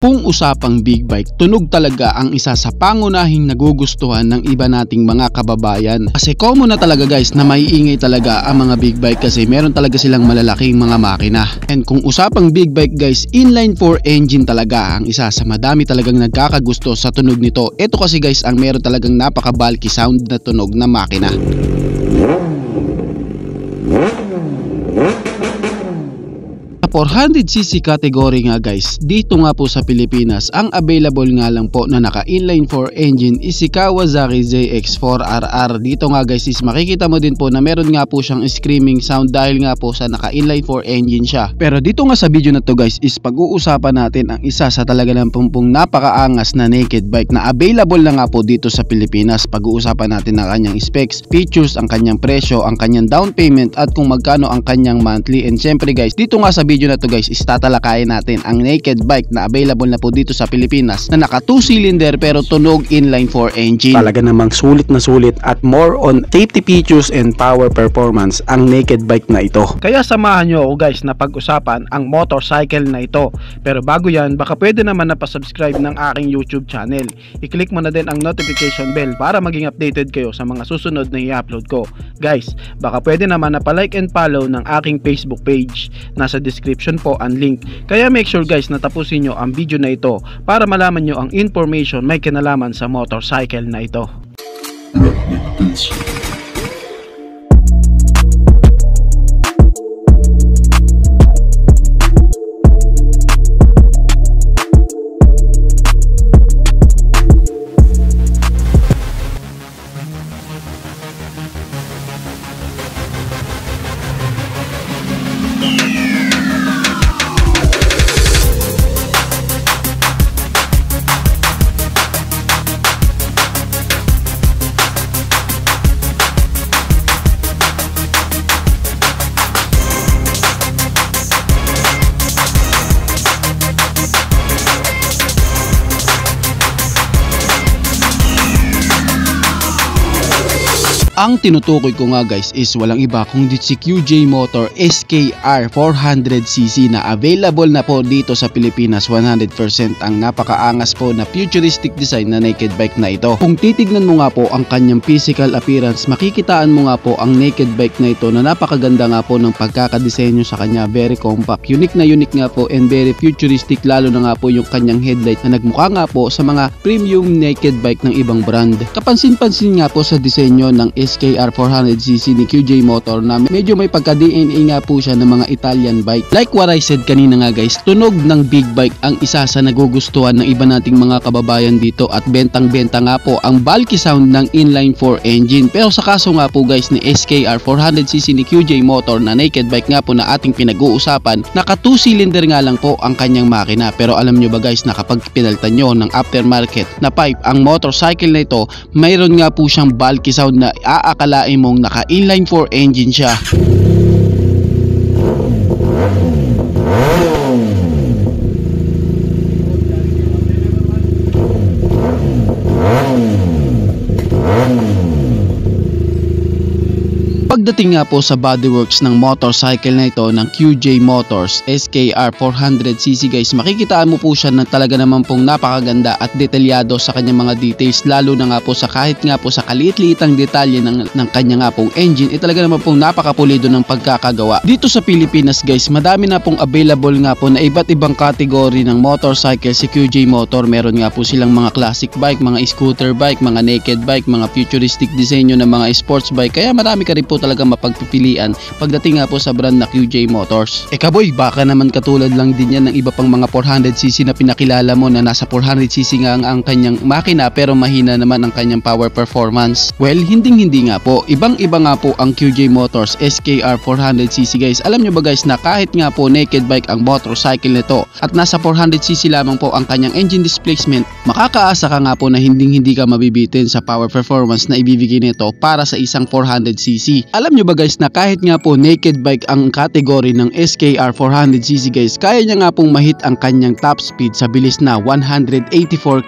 Kung usapang big bike, tunog talaga ang isa sa pangunahing nagugustuhan ng iba nating mga kababayan. Kasi common na talaga guys na maiingay talaga ang mga big bike kasi meron talaga silang malalaking mga makina. And kung usapang big bike guys, inline 4 engine talaga ang isa sa madami talagang nagkakagusto sa tunog nito. Ito kasi guys ang meron talagang napaka-bulky sound na tunog na makina. Sa 400cc category nga guys, dito nga po sa Pilipinas, ang available nga lang po na naka inline 4 engine is si Kawasaki ZX4RR. Dito nga guys is makikita mo din po na meron nga po siyang screaming sound dahil nga po sa naka inline 4 engine siya. Pero dito nga sa video na to guys is pag-uusapan natin ang isa sa talaga ng pumpong napakaangas na naked bike na available na nga po dito sa Pilipinas. Pag-uusapan natin ang kanyang specs, features, ang kanyang presyo, ang kanyang down payment at kung magkano ang kanyang monthly. And syempre guys, dito nga sa video na to guys is tatalakayin natin ang naked bike na available na po dito sa Pilipinas na naka 2 cylinder pero tunog inline 4 engine. Talaga namang sulit na sulit at more on safety features and power performance ang naked bike na ito. Kaya samahan nyo ako guys na pag-usapan ang motorcycle na ito. Pero bago yan, baka pwede naman na pa-subscribe ng aking YouTube channel. I-click mo na din ang notification bell para maging updated kayo sa mga susunod na i-upload ko. Guys, baka pwede naman na pa-like and follow ng aking Facebook page. Nasa description po ang link. Kaya make sure guys na tapusin nyo ang video na ito para malaman nyo ang information may kinalaman sa motorcycle na ito. Ang tinutukoy ko nga guys is walang iba kundi si QJ Motor SKR 400cc na available na po dito sa Pilipinas. 100% ang napakaangas po na futuristic design na naked bike na ito. Kung titignan mo nga po ang kanyang physical appearance, makikitaan mo nga po ang naked bike na ito na napakaganda nga po ng pagkakadesenyo sa kanya. Very compact, unique nga po and very futuristic, lalo na nga po yung kanyang headlight na nagmukha nga po sa mga premium naked bike ng ibang brand. Kapansin-pansin nga po sa disenyo ng SKR 400cc ni QJ Motor na medyo may pagka-DNA nga po siya ng mga Italian bike. Like what I said kanina nga guys, tunog ng big bike ang isa sa nagugustuhan ng iba nating mga kababayan dito at bentang-benta nga po ang bulky sound ng inline 4 engine. Pero sa kaso nga po guys ni SKR 400cc ni QJ Motor na naked bike nga po na ating pinag-uusapan, naka 2 cylinder nga lang po ang kanyang makina. Pero alam nyo ba guys na kapag pinalitan nyo ng aftermarket na pipe ang motorcycle na ito, mayroon nga po siyang bulky sound na aakalain mong naka inline 4 engine siya. Pagdating nga po sa bodyworks ng motorcycle na ito ng QJ Motors SKR 400cc guys, makikitaan mo po siya na talaga naman pong napakaganda at detalyado sa kanyang mga details, lalo na nga po sa kahit nga po sa kaliit-liitang detalye ng kanya nga pong engine, talaga naman pong napakapulido ng pagkakagawa. Dito sa Pilipinas guys, madami na pong available nga po na iba't ibang kategory ng motorcycle si QJ Motor. Meron nga po silang mga classic bike, mga scooter bike, mga naked bike, mga futuristic disenyo ng mga sports bike, kaya marami ka rin po talaga mapagpipilian pagdating nga po sa brand na QJ Motors. Kaboy, baka naman katulad lang din yan ng iba pang mga 400cc na pinakilala mo na nasa 400cc nga ang kanyang makina pero mahina naman ang kanyang power performance. Well, hindi nga po. Ibang-iba nga po ang QJ Motors SKR 400cc guys. Alam nyo ba guys na kahit nga po naked bike ang motorcycle nito at nasa 400cc lamang po ang kanyang engine displacement, makakaasa ka nga po na hindi ka mabibitin sa power performance na ibibigay nito para sa isang 400cc. Alam Alam nyo ba guys na kahit nga po naked bike ang category ng SKR 400cc guys, kaya niya nga pong mahit ang kanyang top speed sa bilis na 184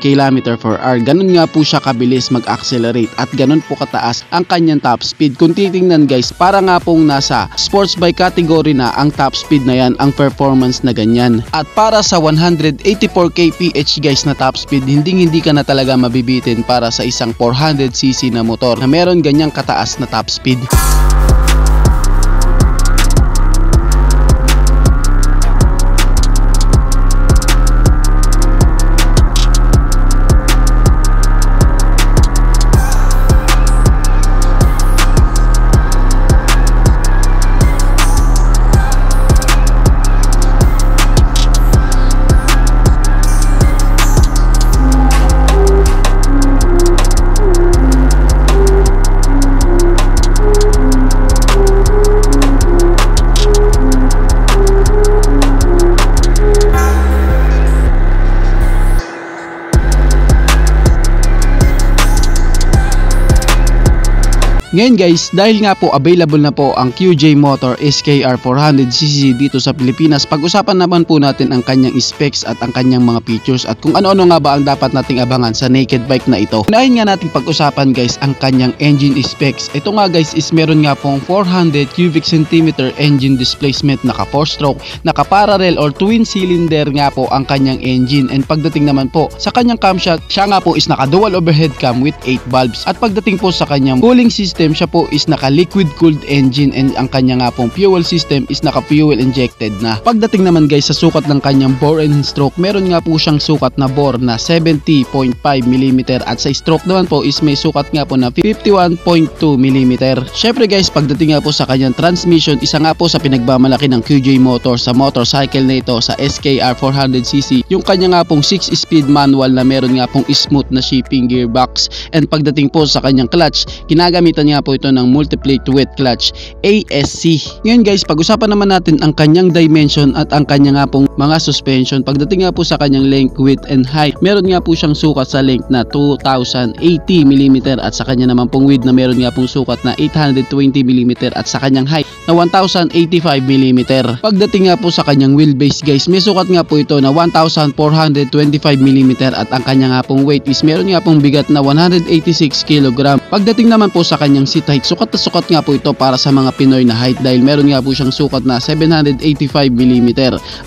km/h. Ganun nga po siya kabilis mag-accelerate at ganun po kataas ang kanyang top speed. Kung titingnan guys, para nga pong nasa sports bike category na ang top speed na yan, ang performance na ganyan. At para sa 184 kph guys na top speed, hindi ka na talaga mabibitin para sa isang 400cc na motor na meron ganyang kataas na top speed. Ngayon guys, dahil nga po available na po ang QJ Motor SKR 400cc dito sa Pilipinas, pag-usapan naman po natin ang kanyang specs at ang kanyang mga features at kung ano-ano nga ba ang dapat nating abangan sa naked bike na ito. Unahin nga natin pag-usapan guys ang kanyang engine specs. Ito nga guys is meron nga pong 400 cubic centimeter engine displacement, naka 4-stroke, naka parallel or twin cylinder nga po ang kanyang engine. And pagdating naman po sa kanyang camshaft, siya nga po is naka dual overhead cam with 8 valves. At pagdating po sa kanyang cooling system, siya po is naka liquid cooled engine and ang kanya nga pong fuel system is naka fuel injected na. Pagdating naman guys sa sukat ng kanyang bore and stroke, meron nga po siyang sukat na bore na 70.5 mm at sa stroke naman po is may sukat nga po na 51.2 mm. Syempre guys, pagdating nga po sa kanyang transmission, isa nga po sa pinagmamalaki ng QJ Motor sa motorcycle na ito sa SKR 400cc, yung kanya nga pong 6-speed manual na meron nga pong smooth na shifting gearbox. And pagdating po sa kanyang clutch, ginagamitan nga po ito ng multi-plate wet clutch ASC. Ngayon guys, pag-usapan naman natin ang kanyang dimension at ang kanya nga pong mga suspension. Pagdating nga po sa kanyang length, width and height, meron nga po siyang sukat sa length na 2080 mm at sa kanya naman pong width na meron nga pong sukat na 820 mm at sa kanyang height na 1085 mm. Pagdating nga po sa kanyang wheelbase guys, may sukat nga po ito na 1425 mm at ang kanya nga pong weight is meron nga pong bigat na 186 kg. Pagdating naman po sa kanyang seat height, sukat na sukat nga po ito para sa mga Pinoy na height dahil meron nga po siyang sukat na 785 mm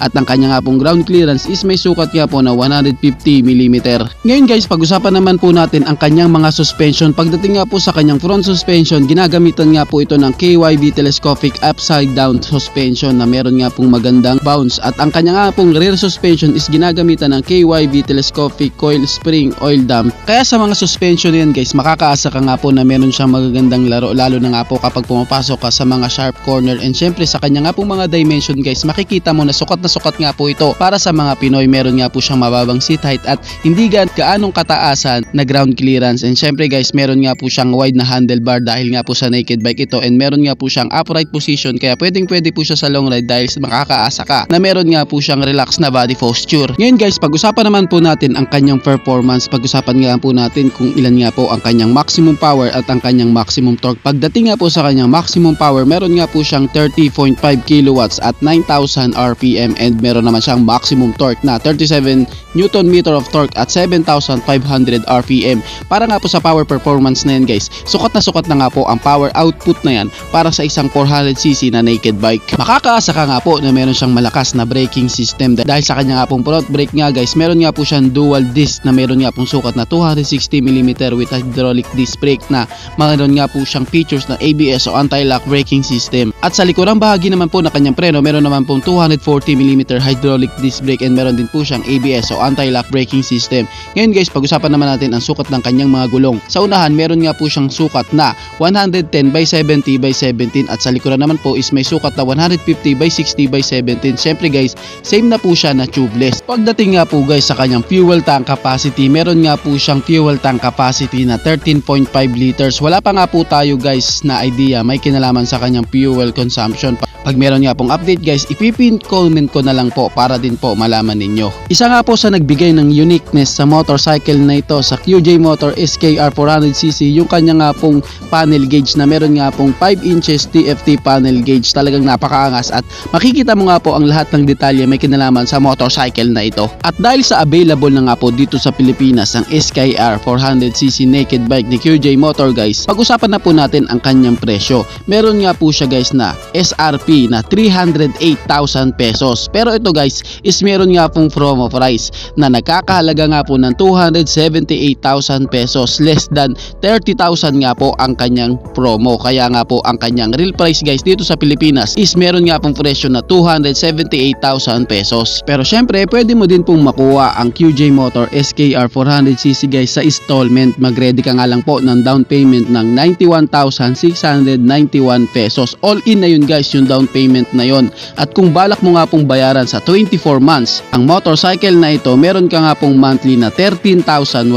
at ang kanya nga pong ground clearance is may sukat nga po na 150 mm. Ngayon guys, pag-usapan naman po natin ang kanyang mga suspension. Pagdating nga po sa kanyang front suspension, ginagamitan nga po ito ng KYB telescopic upside down suspension na meron nga pong magandang bounce at ang kanya nga pong rear suspension is ginagamitan ng KYB telescopic coil spring oil dam. Kaya sa mga suspension yan guys, makakaasa ka nga po na meron siyang magagandang laro, lalo na nga po kapag pumapasok ka sa mga sharp corner. And syempre sa kanya nga pong mga dimension guys, makikita mo na sukat nga po ito para sa mga Pinoy. Meron nga po siyang mababang seat height at hindi gaanong kataasan na ground clearance. And syempre guys, meron nga po siyang wide na handlebar dahil nga po sa naked bike ito, and meron nga po siyang upright position kaya pwede po siya sa long ride dahil makakaasa ka na meron nga po siyang relax na body posture. Ngayon guys, pag-usapan naman po natin ang kanyang performance. Pag-usapan nga po natin kung ilan nga po ang kanyang maximum power at ang kanyang maximum torque. Pagdating nga po sa kanyang maximum power, meron nga po siyang 30.5 kilowatts at 9,000 RPM and meron naman siyang maximum torque na 37 Newton meter of torque at 7,500 RPM. Para nga po sa power performance na yan guys, sukat na nga po ang power output na yan para sa isang 400cc na naked bike. Makakaasa ka nga po na meron siyang malakas na braking system dahil sa kanya nga pong front brake nga guys, meron nga po siyang dual disc na meron nga pong sukat na 260 mm with hydraulic disc brake na meron nga po siyang features na ABS o anti-lock braking system. At sa likurang bahagi naman po na kanyang preno, meron naman pong 240 mm hydraulic disc brake and meron din po siyang ABS o anti-lock braking system. Ngayon guys, pag-usapan naman natin ang sukat ng kanyang mga gulong. Sa unahan, meron nga po siyang sukat na 110/70/17 at sa likuran naman po is may sukat na 150/60/17. Syempre guys, same na po siya na tubeless. Pagdating nga po guys sa kanyang fuel tank capacity, meron nga po siyang fuel tank capacity na 13.5 liters. Wala pa nga po tayo guys na idea, may kinalaman sa kanyang fuel fuel consumption. Pag meron nga pong update guys, ipipin comment ko na lang po para din po malaman ninyo. Isa nga po sa nagbigay ng uniqueness sa motorcycle na ito sa QJ Motor SKR 400cc yung kanya nga pong panel gauge na meron nga pong 5 inches TFT panel gauge. Talagang napakaangas at makikita mo nga po ang lahat ng detalye may kinalaman sa motorcycle na ito. At dahil sa available na nga po dito sa Pilipinas ang SKR 400cc naked bike ni QJ Motor guys, pag-usapan na po natin ang kanyang presyo. Meron nga po siya guys na SRP na 308,000 pesos. Pero ito guys is meron nga pong promo price na nagkakahalaga nga po ng 278,000 pesos, less than 30,000 nga po ang kanyang promo. Kaya nga po ang kanyang real price guys dito sa Pilipinas is meron nga pong presyo na 278,000 pesos. Pero syempre pwede mo din pong makuha ang QJ Motor SKR 400cc guys sa installment. Mag-ready ka nga lang po ng down payment ng 91,691 pesos. All in na yun guys yung down payment na yon. At kung balak mo nga pong bayaran sa 24 months ang motorcycle na ito, meron ka nga pong monthly na 13,159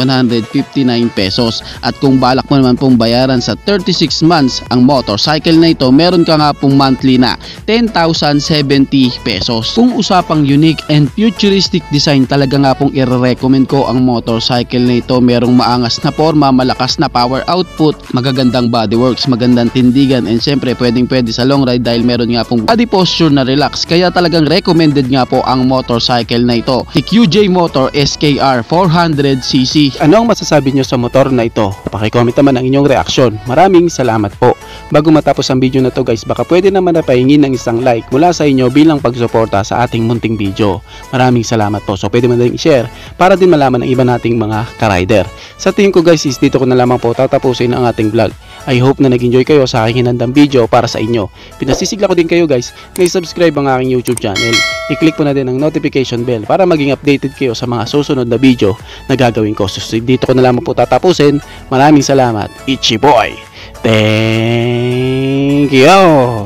pesos. At kung balak mo naman pong bayaran sa 36 months ang motorcycle na ito, meron ka nga pong monthly na 10,070 pesos. Kung usapang unique and futuristic design, talaga nga pong i-recommend ko ang motorcycle na ito. Merong maangas na forma, malakas na power output, magagandang bodyworks, magandang tindigan, and syempre pwedeng pwede sa long ride dahil meron nga pong body posture na relax. Kaya talagang recommended nga po ang motorcycle na ito, si QJ Motor SKR 400cc. Ano ang masasabi nyo sa motor na ito? Pakicomment naman ang inyong reaksyon. Maraming salamat po. Bago matapos ang video na to guys, baka pwede naman na pahingin ng isang like mula sa inyo bilang pagsuporta sa ating munting video. Maraming salamat po. So pwede mo na rin i-share para din malaman ng iba nating mga ka-rider. Sa tingin ko guys is dito ko na lamang po tatapusin ang ating vlog. I hope na nag-enjoy kayo sa aking hinandang video para sa inyo. Pinasisigla ko din kayo guys na i-subscribe ang aking YouTube channel. I-click po na din ang notification bell para maging updated kayo sa mga susunod na video na gagawin ko. So dito ko na lamang po tatapusin. Maraming salamat. Ichi boy. Thank you.